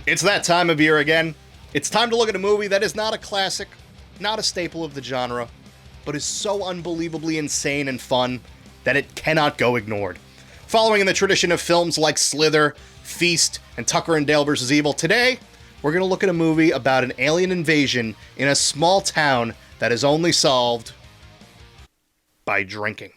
It's that time of year again. It's time to look at a movie that is not a classic, not a staple of the genre, but is so unbelievably insane and fun that it cannot go ignored. Following in the tradition of films like Slither, Feast, and Tucker and Dale vs. Evil, today we're going to look at a movie about an alien invasion in a small town that is only solved by drinking.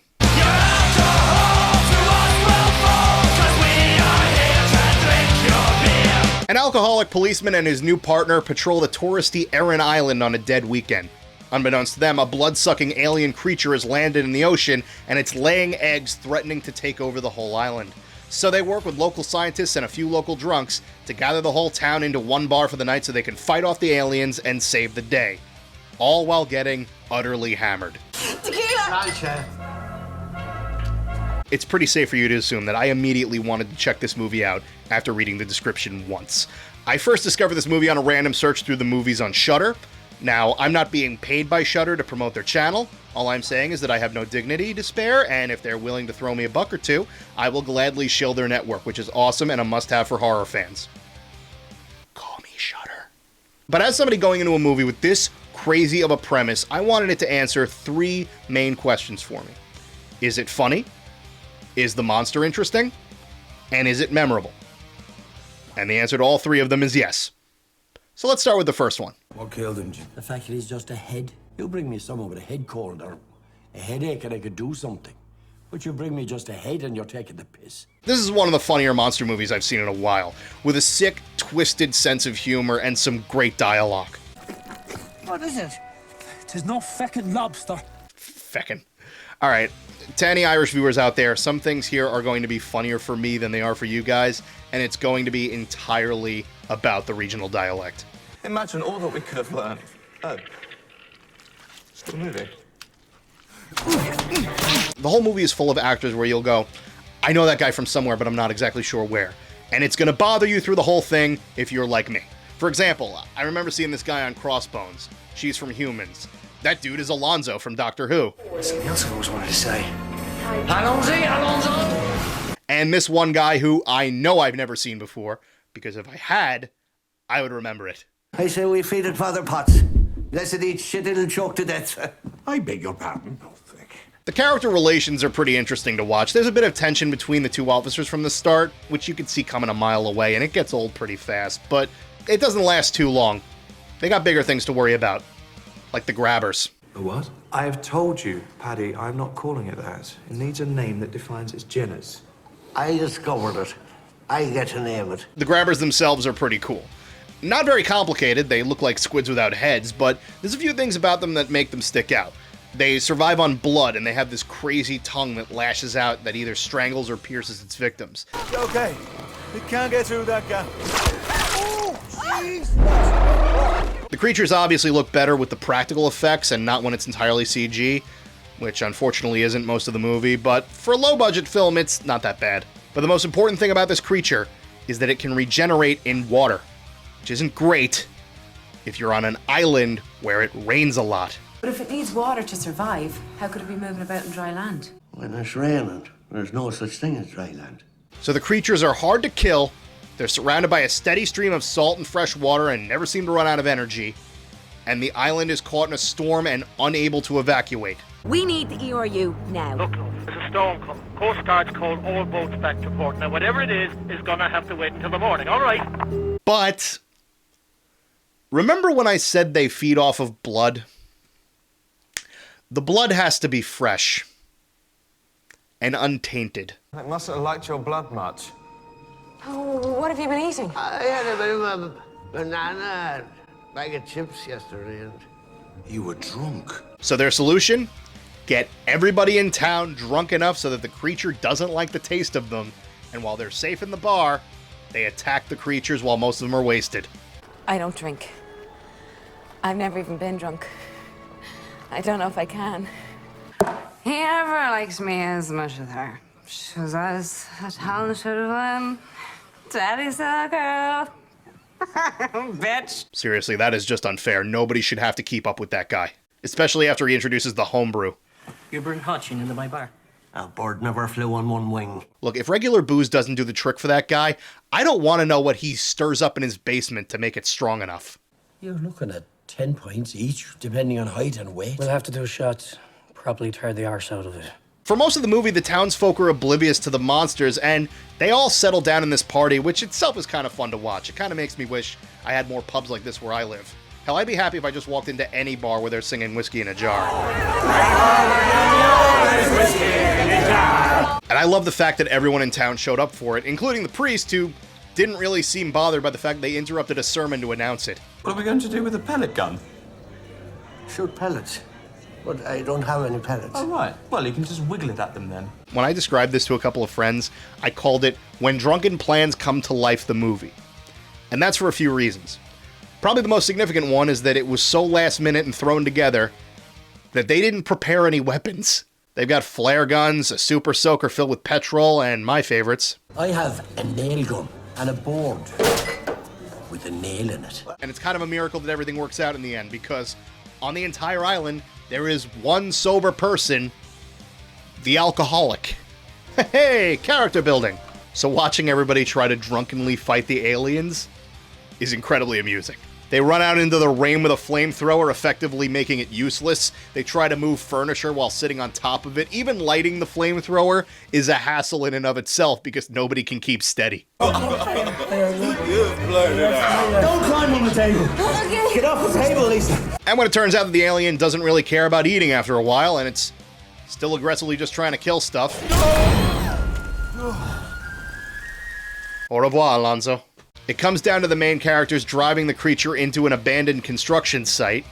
An alcoholic policeman and his new partner patrol the touristy Erin Island on a dead weekend. Unbeknownst to them, a blood-sucking alien creature has landed in the ocean, and it's laying eggs threatening to take over the whole island. So they work with local scientists and a few local drunks to gather the whole town into one bar for the night so they can fight off the aliens and save the day. All while getting utterly hammered. Tequila! It's pretty safe for you to assume that I immediately wanted to check this movie out after reading the description once. I first discovered this movie on a random search through the movies on Shudder. Now, I'm not being paid by Shudder to promote their channel. All I'm saying is that I have no dignity to spare, and if they're willing to throw me a buck or two, I will gladly shill their network, which is awesome and a must-have for horror fans. Call me Shudder. But as somebody going into a movie with this crazy of a premise, I wanted it to answer three main questions for me. Is it funny? Is the monster interesting? And is it memorable? And the answer to all three of them is yes. So let's start with the first one. What killed him, Jim? The fact that he's just a head. You bring me someone with a head cold or a headache and I could do something. But you bring me just a head and you're taking the piss. This is one of the funnier monster movies I've seen in a while, with a sick, twisted sense of humor and some great dialogue. What is it? 'Tis no feckin' lobster. Feckin'. All right, to any Irish viewers out there, some things here are going to be funnier for me than they are for you guys, and it's going to be entirely about the regional dialect. Imagine all that we could have learned. Oh. Still moving. The whole movie is full of actors where you'll go, I know that guy from somewhere, but I'm not exactly sure where. And it's going to bother you through the whole thing if you're like me. For example, I remember seeing this guy on Crossbones. She's from Humans. That dude is Alonzo from Doctor Who. Something else I always wanted to say. Alonso! And this one guy who I know I've never seen before, because if I had, I would remember it. I say we feed it Father Potts. Blessed eat shit, it'll choke to death. I beg your pardon. Oh, thick. The character relations are pretty interesting to watch. There's a bit of tension between the two officers from the start, which you can see coming a mile away, and it gets old pretty fast, but it doesn't last too long. They got bigger things to worry about, like the grabbers. The what? I have told you, Paddy, I'm not calling it that. It needs a name that defines its genus. I discovered it. I get to name it. The grabbers themselves are pretty cool. Not very complicated, they look like squids without heads, but there's a few things about them that make them stick out. They survive on blood, and they have this crazy tongue that lashes out that either strangles or pierces its victims. Okay, we can't get through that gap. The creatures obviously look better with the practical effects and not when it's entirely CG, which unfortunately isn't most of the movie, but for a low-budget film, it's not that bad. But the most important thing about this creature is that it can regenerate in water, which isn't great if you're on an island where it rains a lot. But if it needs water to survive, how could it be moving about in dry land? When it's raining, there's no such thing as dry land. So the creatures are hard to kill, they're surrounded by a steady stream of salt and fresh water and never seem to run out of energy, and the island is caught in a storm and unable to evacuate. We need the ERU now. Look, there's a storm coming. Coast Guard's called all boats back to port. Now, whatever it is gonna have to wait until the morning, all right? But remember when I said they feed off of blood? The blood has to be fresh and untainted. It mustn't have liked your blood much. Oh, what have you been eating? I had a bit of a banana and a bag of chips yesterday and... You were drunk. So their solution? Get everybody in town drunk enough so that the creature doesn't like the taste of them, and while they're safe in the bar, they attack the creatures while most of them are wasted. I don't drink. I've never even been drunk. I don't know if I can. He never likes me as much as her. She was as talented as him. Daddy's a girl. Bitch. Seriously, that is just unfair. Nobody should have to keep up with that guy. Especially after he introduces the homebrew. You bring Hotchin into my bar. A bird never flew on one wing. Look, if regular booze doesn't do the trick for that guy, I don't want to know what he stirs up in his basement to make it strong enough. You're looking at 10 pints each, depending on height and weight. We'll have to do shots. Probably tear the arse out of it. For most of the movie, the townsfolk are oblivious to the monsters, and they all settle down in this party, which itself is kind of fun to watch. It kind of makes me wish I had more pubs like this where I live. Hell, I'd be happy if I just walked into any bar where they're singing Whiskey in a Jar. And I love the fact that everyone in town showed up for it, including the priest, who didn't really seem bothered by the fact they interrupted a sermon to announce it. What are we going to do with the pellet gun? Shoot pellets. But I don't have any pellets. Oh, right. Well, you can just wiggle it at them then. When I described this to a couple of friends, I called it When Drunken Plans Come to Life, the movie. And that's for a few reasons. Probably the most significant one is that it was so last minute and thrown together that they didn't prepare any weapons. They've got flare guns, a super soaker filled with petrol, and my favorites. I have a nail gun and a board with a nail in it. And it's kind of a miracle that everything works out in the end, because on the entire island, there is one sober person, the alcoholic. Hey, character building. So watching everybody try to drunkenly fight the aliens is incredibly amusing. They run out into the rain with a flamethrower, effectively making it useless. They try to move furniture while sitting on top of it. Even lighting the flamethrower is a hassle in and of itself because nobody can keep steady. You've blown it out. Don't climb on the table. Get off the table, Lisa. And when it turns out that the alien doesn't really care about eating after a while, and it's still aggressively just trying to kill stuff. Au revoir, Alonzo. It comes down to the main characters driving the creature into an abandoned construction site,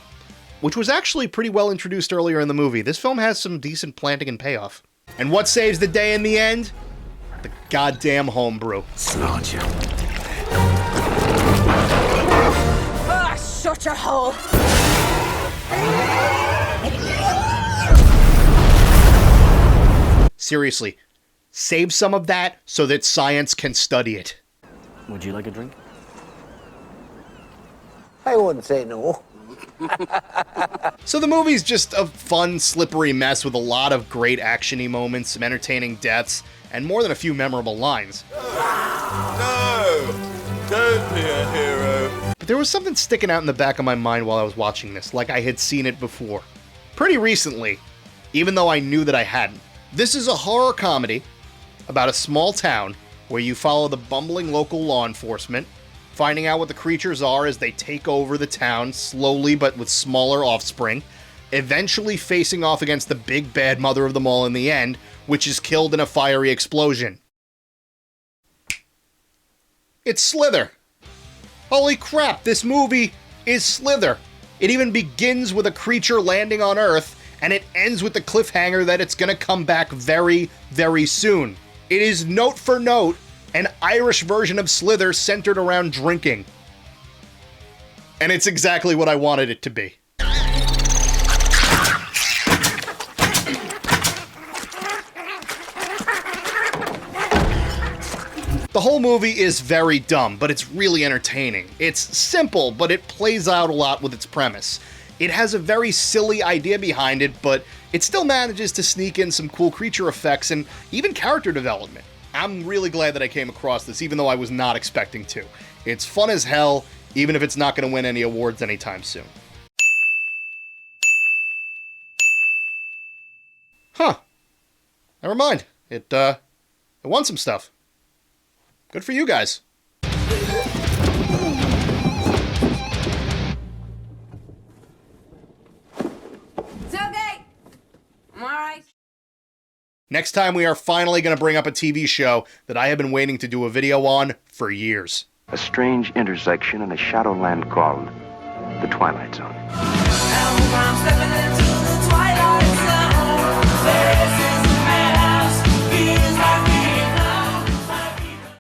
which was actually pretty well introduced earlier in the movie. This film has some decent planting and payoff. And what saves the day in the end? The goddamn homebrew. Snort you. Ah, shut your hole. Seriously, save some of that so that science can study it. Would you like a drink? I wouldn't say no. So the movie's just a fun, slippery mess with a lot of great action-y moments, some entertaining deaths, and more than a few memorable lines. No! Don't be a hero. But there was something sticking out in the back of my mind while I was watching this, like I had seen it before. Pretty recently, even though I knew that I hadn't. This is a horror comedy about a small town where you follow the bumbling local law enforcement, finding out what the creatures are as they take over the town slowly but with smaller offspring, eventually facing off against the big bad mother of them all in the end, which is killed in a fiery explosion. It's Slither. Holy crap, this movie is Slither. It even begins with a creature landing on Earth, and it ends with the cliffhanger that it's gonna come back very, very soon. It is note for note an Irish version of Slither centered around drinking. And it's exactly what I wanted it to be. The whole movie is very dumb, but it's really entertaining. It's simple, but it plays out a lot with its premise. It has a very silly idea behind it, but it still manages to sneak in some cool creature effects and even character development. I'm really glad that I came across this, even though I was not expecting to. It's fun as hell, even if it's not going to win any awards anytime soon. Huh. Never mind. It won some stuff. Good for you guys. It's okay. I'm all right. Next time, we are finally going to bring up a TV show that I have been waiting to do a video on for years. A strange intersection in a shadowland called the Twilight Zone.